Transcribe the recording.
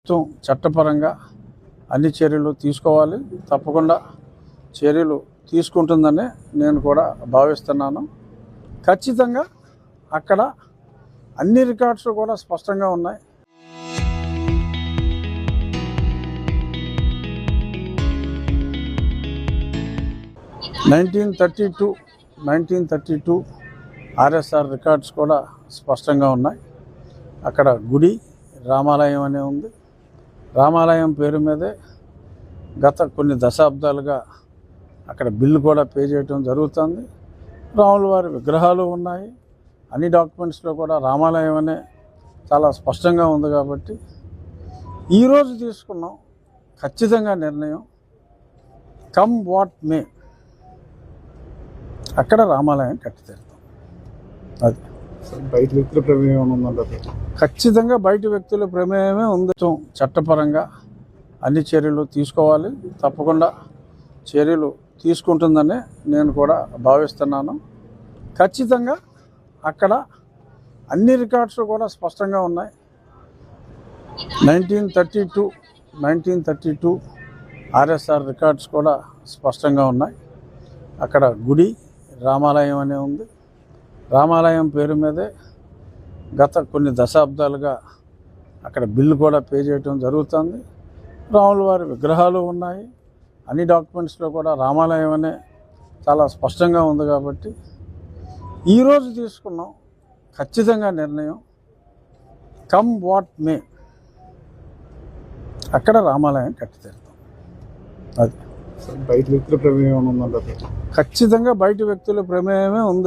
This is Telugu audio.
ప్రభుత్వం చట్టపరంగా అన్ని చర్యలు తీసుకోవాలి, తప్పకుండా చర్యలు తీసుకుంటుందని నేను కూడా భావిస్తున్నాను. ఖచ్చితంగా అక్కడ అన్ని రికార్డ్స్ కూడా స్పష్టంగా ఉన్నాయి. Nineteen thirty two RSR records కూడా స్పష్టంగా ఉన్నాయి. అక్కడ గుడి రామాలయం అనే ఉంది. రామాలయం పేరు మీదే గత కొన్ని దశాబ్దాలుగా అక్కడ బిల్లు కూడా పే చేయడం జరుగుతుంది. రాముల వారి విగ్రహాలు ఉన్నాయి. అన్ని డాక్యుమెంట్స్లో కూడా రామాలయం అనే చాలా స్పష్టంగా ఉంది. కాబట్టి ఈరోజు తీసుకున్నాం ఖచ్చితంగా నిర్ణయం, కమ్ వాట్ మే, అక్కడ రామాలయం కట్టి తీరుతాం. అది బయట వ్యక్తుల ప్రమేయం ఉందంటారు. ఖచ్చితంగా బయట వ్యక్తుల ప్రమేయమే ఉంది. చట్టపరంగా అన్ని చర్యలు తీసుకోవాలి, తప్పకుండా చర్యలు తీసుకుంటుందని నేను కూడా భావిస్తున్నాను. ఖచ్చితంగా అక్కడ అన్ని రికార్డ్స్ కూడా స్పష్టంగా ఉన్నాయి. Nineteen thirty two RSR records కూడా స్పష్టంగా ఉన్నాయి. అక్కడ గుడి రామాలయం అనే ఉంది. రామాలయం పేరు మీదే గత కొన్ని దశాబ్దాలుగా అక్కడ బిల్లు కూడా పే చేయడం జరుగుతుంది. రాముల వారి విగ్రహాలు ఉన్నాయి. అన్ని డాక్యుమెంట్స్లో కూడా రామాలయం అనే చాలా స్పష్టంగా ఉంది. కాబట్టి ఈరోజు తీసుకున్నాం ఖచ్చితంగా నిర్ణయం, కమ్ వాట్ మే, అక్కడ రామాలయం కట్టి తీరుతాం. అది బయట వ్యక్తుల ప్రమేయం ఉందంటారు. ఖచ్చితంగా బయట వ్యక్తుల ప్రమేయమే ఉంది.